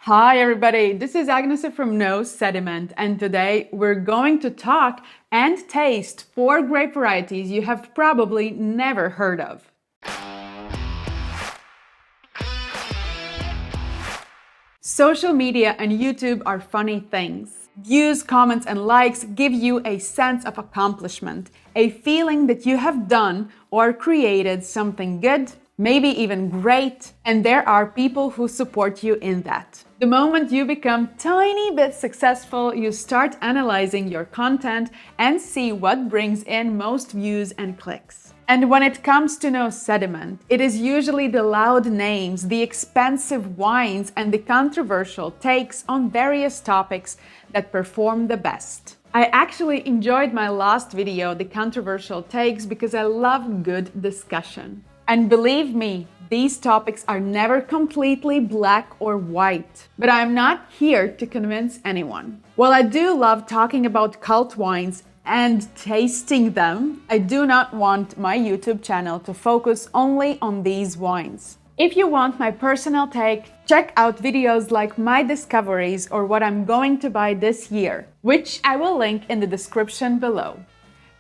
Hi everybody, this is Agnes from Sediment, and today we're going to talk and taste 4 grape varieties you have probably never heard of. Social media and YouTube are funny things. Views, comments, and likes give you a sense of accomplishment, a feeling that you have done or created something good, maybe even great, and there are people who support you in that. The moment you become tiny bit successful, you start analyzing your content and see what brings in most views and clicks. And when it comes to Sediment, it is usually the loud names, the expensive wines, and the controversial takes on various topics that perform the best. I actually enjoyed my last video, the controversial takes, because I love good discussion. And believe me, these topics are never completely black or white. But I'm not here to convince anyone. While I do love talking about cult wines and tasting them, I do not want my YouTube channel to focus only on these wines. If you want my personal take, check out videos like my discoveries or what I'm going to buy this year, which I will link in the description below.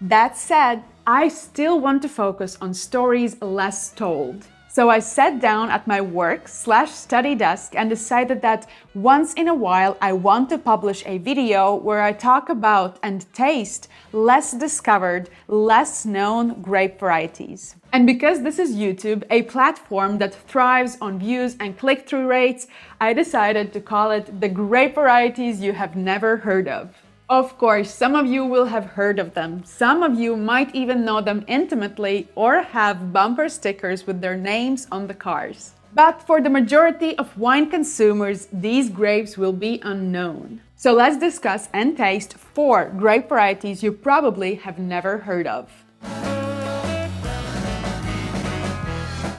That said, I still want to focus on stories less told. So I sat down at my work/study desk and decided that once in a while I want to publish a video where I talk about and taste less discovered, less known grape varieties. And because this is YouTube, a platform that thrives on views and click-through rates, I decided to call it the Grape Varieties You Have Never Heard of. Of course, some of you will have heard of them. Some of you might even know them intimately or have bumper stickers with their names on the cars. But for the majority of wine consumers, these grapes will be unknown. So let's discuss and taste 4 grape varieties you probably have never heard of.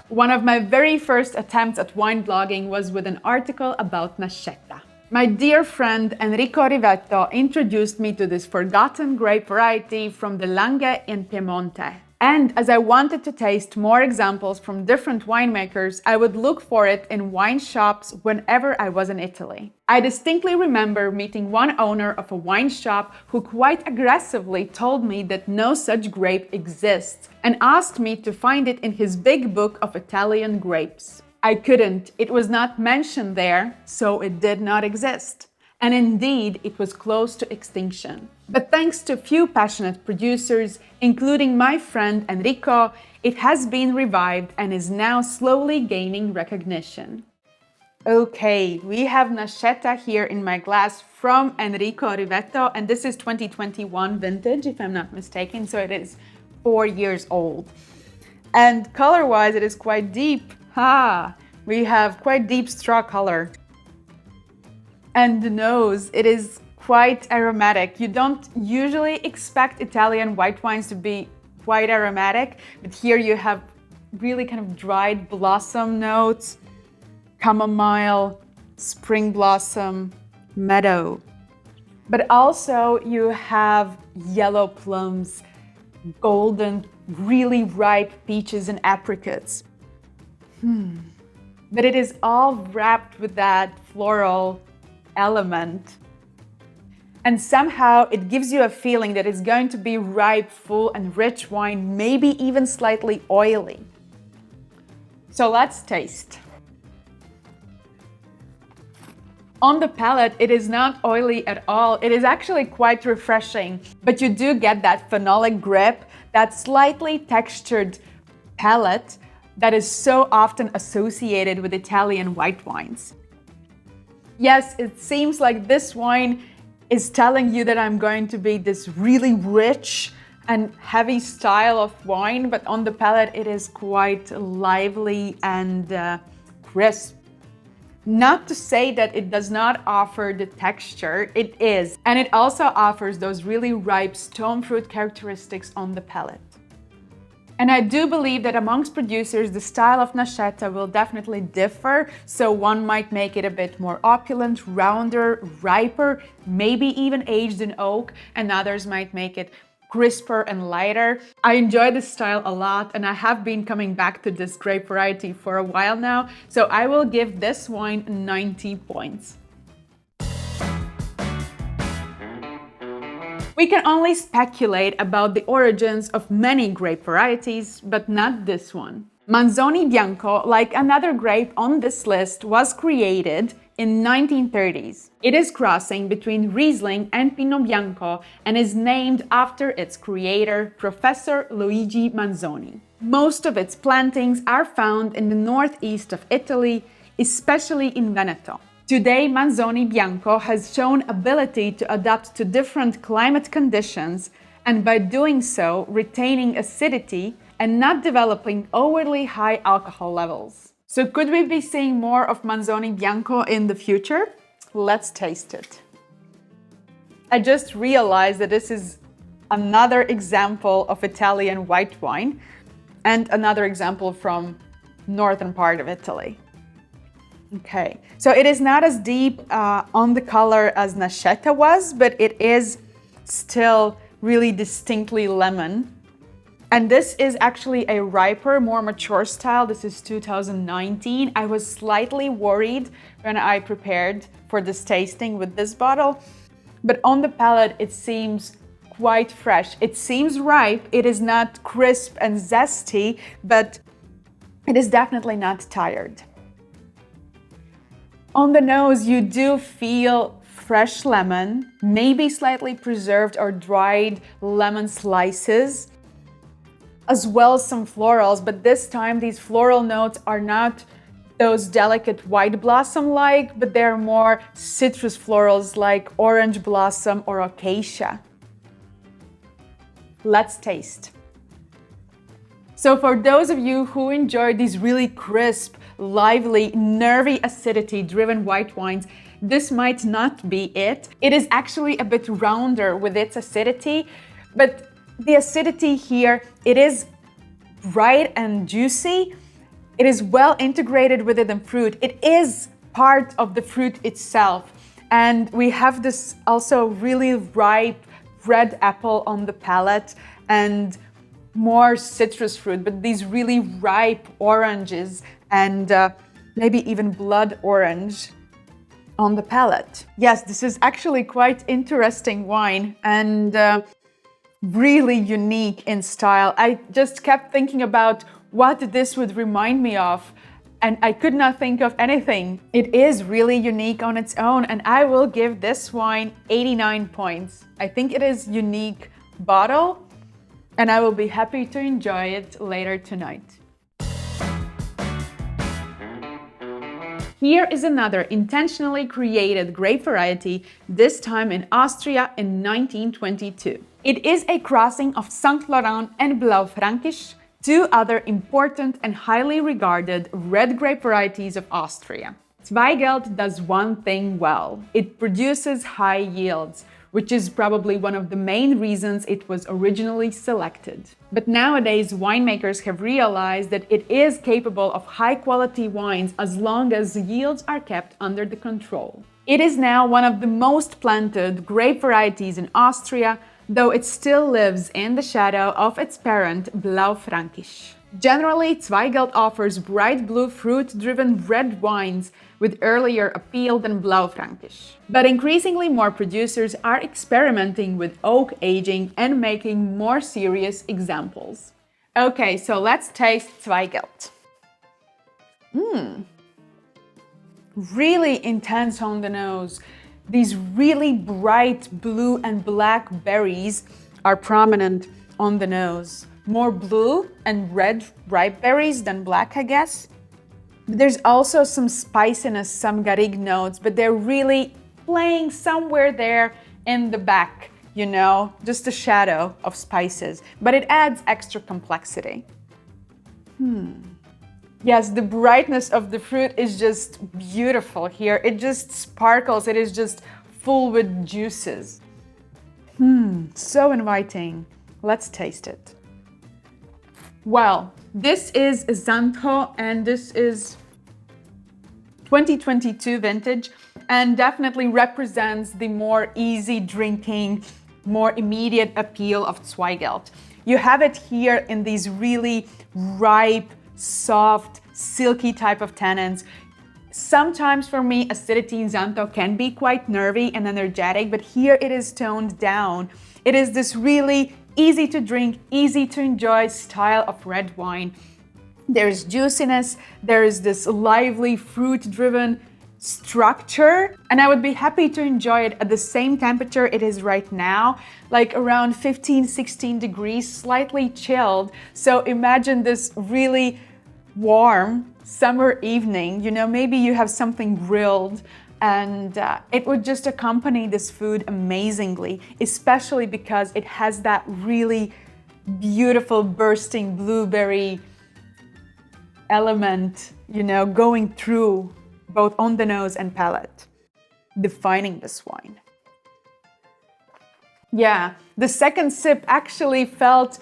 One of my very first attempts at wine blogging was with an article about Nascetta. My dear friend Enrico Rivetto introduced me to this forgotten grape variety from the Langhe in Piedmont. And as I wanted to taste more examples from different winemakers, I would look for it in wine shops whenever I was in Italy. I distinctly remember meeting one owner of a wine shop who quite aggressively told me that no such grape exists and asked me to find it in his big book of Italian grapes. I couldn't. It was not mentioned there, so it did not exist. And indeed, it was close to extinction. But thanks to few passionate producers, including my friend Enrico, it has been revived and is now slowly gaining recognition. Okay, we have Nascetta here in my glass from Enrico Rivetto, and this is 2021 vintage, if I'm not mistaken, so it is 4 years old. And color-wise, it is quite deep. We have quite deep straw color. And the nose, it is quite aromatic. You don't usually expect Italian white wines to be quite aromatic, but here you have really kind of dried blossom notes, chamomile, spring blossom, meadow. But also you have yellow plums, golden, really ripe peaches and apricots. But it is all wrapped with that floral element. And somehow it gives you a feeling that it's going to be ripe, full and rich wine, maybe even slightly oily. So let's taste. On the palate, it is not oily at all. It is actually quite refreshing, but you do get that phenolic grip, that slightly textured palate that is so often associated with Italian white wines. Yes, it seems like this wine is telling you that I'm going to be this really rich and heavy style of wine, but on the palate it is quite lively and crisp. Not to say that it does not offer the texture, it is. And it also offers those really ripe stone fruit characteristics on the palate. And I do believe that amongst producers, the style of Nascetta will definitely differ. So one might make it a bit more opulent, rounder, riper, maybe even aged in oak, and others might make it crisper and lighter. I enjoy this style a lot, and I have been coming back to this grape variety for a while now, so I will give this wine 90 points. We can only speculate about the origins of many grape varieties, but not this one. Manzoni Bianco, like another grape on this list, was created in 1930s. It is crossing between Riesling and Pinot Bianco and is named after its creator, Professor Luigi Manzoni. Most of its plantings are found in the northeast of Italy, especially in Veneto. Today, Manzoni Bianco has shown ability to adapt to different climate conditions and by doing so, retaining acidity and not developing overly high alcohol levels. So could we be seeing more of Manzoni Bianco in the future? Let's taste it. I just realized that this is another example of Italian white wine and another example from northern part of Italy. Okay, so it is not as deep on the color as Nascetta was, but it is still really distinctly lemon. And this is actually a riper, more mature style. This is 2019. I was slightly worried when I prepared for this tasting with this bottle, but on the palate it seems quite fresh. It seems ripe. It is not crisp and zesty, but it is definitely not tired. On the nose, you do feel fresh lemon, maybe slightly preserved or dried lemon slices, as well as some florals, but this time these floral notes are not those delicate white blossom-like, but they're more citrus florals like orange blossom or acacia. Let's taste. So for those of you who enjoy these really crisp, lively, nervy acidity-driven white wines, this might not be it. It is actually a bit rounder with its acidity, but the acidity here, it is bright and juicy. It is well integrated within the fruit. It is part of the fruit itself. And we have this also really ripe red apple on the palate and more citrus fruit, but these really ripe oranges and maybe even blood orange on the palate. Yes, this is actually quite interesting wine and really unique in style. I just kept thinking about what this would remind me of, and I could not think of anything. It is really unique on its own, and I will give this wine 89 points. I think it is unique bottle, and I will be happy to enjoy it later tonight. Here is another intentionally created grape variety, this time in Austria in 1922. It is a crossing of Saint Laurent and Blaufränkisch, two other important and highly regarded red grape varieties of Austria. Zweigelt does one thing well. It produces high yields, which is probably one of the main reasons it was originally selected. But nowadays, winemakers have realized that it is capable of high-quality wines as long as the yields are kept under the control. It is now one of the most planted grape varieties in Austria, though it still lives in the shadow of its parent, Blaufränkisch. Generally, Zweigelt offers bright blue fruit-driven red wines with earlier appeal than Blaufränkisch. But increasingly more producers are experimenting with oak aging and making more serious examples. Okay, so let's taste Zweigelt. Really intense on the nose. These really bright blue and black berries are prominent on the nose. More blue and red ripe berries than black, I guess. There's also some spiciness, some garrigue notes, but they're really playing somewhere there in the back, you know, just a shadow of spices, but it adds extra complexity. Yes, the brightness of the fruit is just beautiful here. It just sparkles, it is just full with juices. So inviting. Let's taste it. Well, this is Zantho and this is 2022 vintage and definitely represents the more easy drinking, more immediate appeal of Zweigelt. You have it here in these really ripe, soft, silky type of tannins. Sometimes for me, acidity in Zantho can be quite nervy and energetic, but here it is toned down. It is this really easy to drink, easy to enjoy style of red wine. There's juiciness, there is this lively fruit-driven structure, and I would be happy to enjoy it at the same temperature it is right now, like around 15-16 degrees, slightly chilled. So imagine this really warm summer evening, you know, maybe you have something grilled, and it would just accompany this food amazingly, especially because it has that really beautiful bursting blueberry element, you know, going through both on the nose and palate, defining this wine. Yeah, the second sip actually felt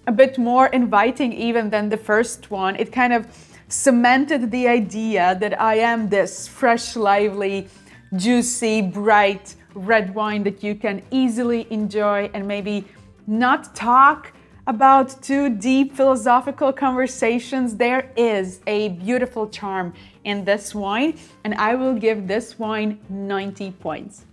a bit more inviting even than the first one. It kind of cemented the idea that I am this fresh, lively, juicy, bright red wine that you can easily enjoy and maybe not talk about too deep philosophical conversations. There is a beautiful charm in this wine, and I will give this wine 90 points.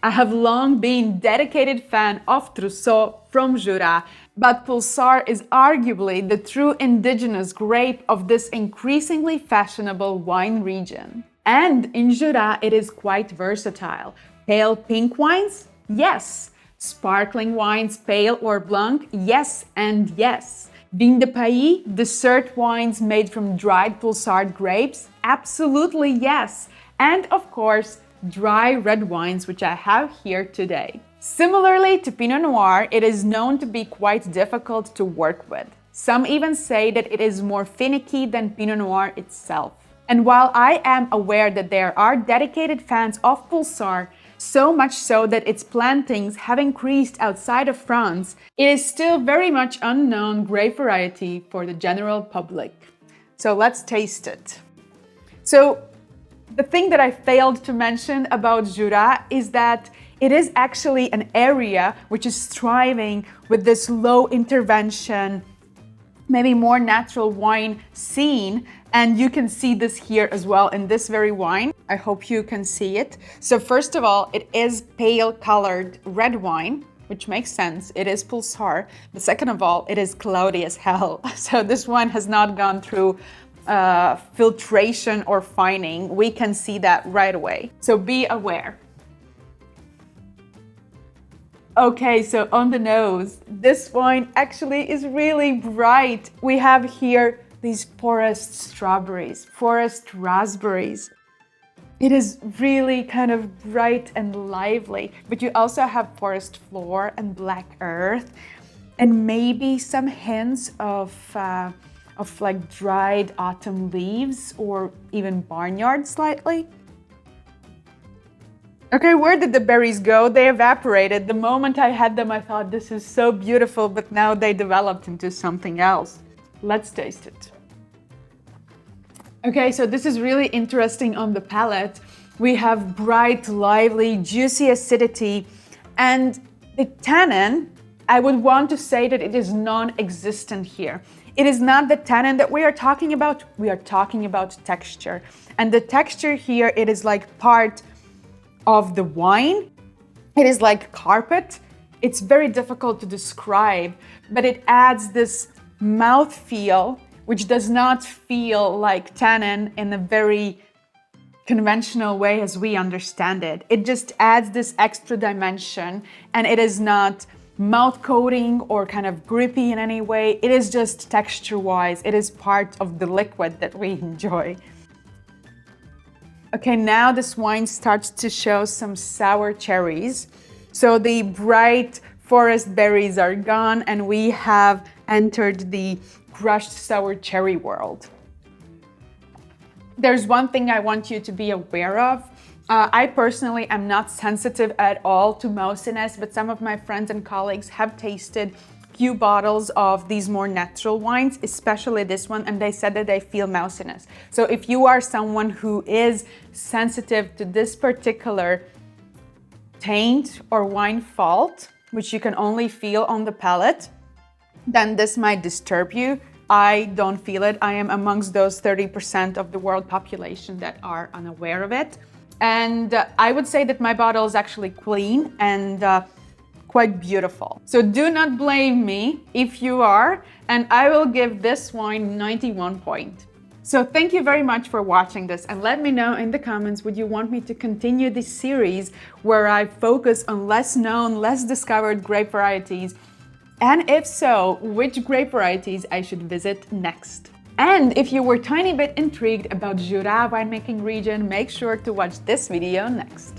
I have long been dedicated fan of Tissot from Jura, but Poulsard is arguably the true indigenous grape of this increasingly fashionable wine region. And in Jura, it is quite versatile. Pale pink wines? Yes. Sparkling wines, pale or blanc? Yes and yes. Vin de Pays, dessert wines made from dried Poulsard grapes? Absolutely yes. And of course, dry red wines, which I have here today. Similarly to Pinot Noir, it is known to be quite difficult to work with. Some even say that it is more finicky than Pinot Noir itself. And while I am aware that there are dedicated fans of Poulsard, so much so that its plantings have increased outside of France, it is still very much unknown grape variety for the general public. So let's taste it. So the thing that I failed to mention about Jura is that it is actually an area which is thriving with this low intervention, maybe more natural wine scene. And you can see this here as well in this very wine. I hope you can see it. So first of all, it is pale colored red wine, which makes sense. It is Poulsard. But second of all, it is cloudy as hell. So this wine has not gone through filtration or fining. We can see that right away. So be aware. Okay, so on the nose, this wine actually is really bright. We have here these forest strawberries, forest raspberries. It is really kind of bright and lively, but you also have forest floor and black earth, and maybe some hints of like dried autumn leaves or even barnyard slightly. Okay, where did the berries go? They evaporated. The moment I had them, I thought this is so beautiful, but now they developed into something else. Let's taste it. Okay, so this is really interesting on the palate. We have bright, lively, juicy acidity, and the tannin, I would want to say that it is non-existent here. It is not the tannin that we are talking about texture. And the texture here, it is like part of the wine. It is like carpet. It's very difficult to describe, but it adds this mouthfeel, which does not feel like tannin in a very conventional way as we understand it. It just adds this extra dimension, and it is not mouth coating or kind of grippy in any way. It is just texture-wise. It is part of the liquid that we enjoy. Okay, now this wine starts to show some sour cherries. So the bright forest berries are gone, and we have entered the crushed sour cherry world. There's one thing I want you to be aware of. I personally am not sensitive at all to mousiness, but some of my friends and colleagues have tasted few bottles of these more natural wines, especially this one, and they said that they feel mousiness. So if you are someone who is sensitive to this particular taint or wine fault, which you can only feel on the palate, then this might disturb you. I don't feel it. I am amongst those 30% of the world population that are unaware of it. And I would say that my bottle is actually clean and quite beautiful. So do not blame me if you are, and I will give this wine 91 points. So thank you very much for watching this, and let me know in the comments, would you want me to continue this series where I focus on less known, less discovered grape varieties? And if so, which grape varieties I should visit next? And if you were a tiny bit intrigued about Jura winemaking region, make sure to watch this video next.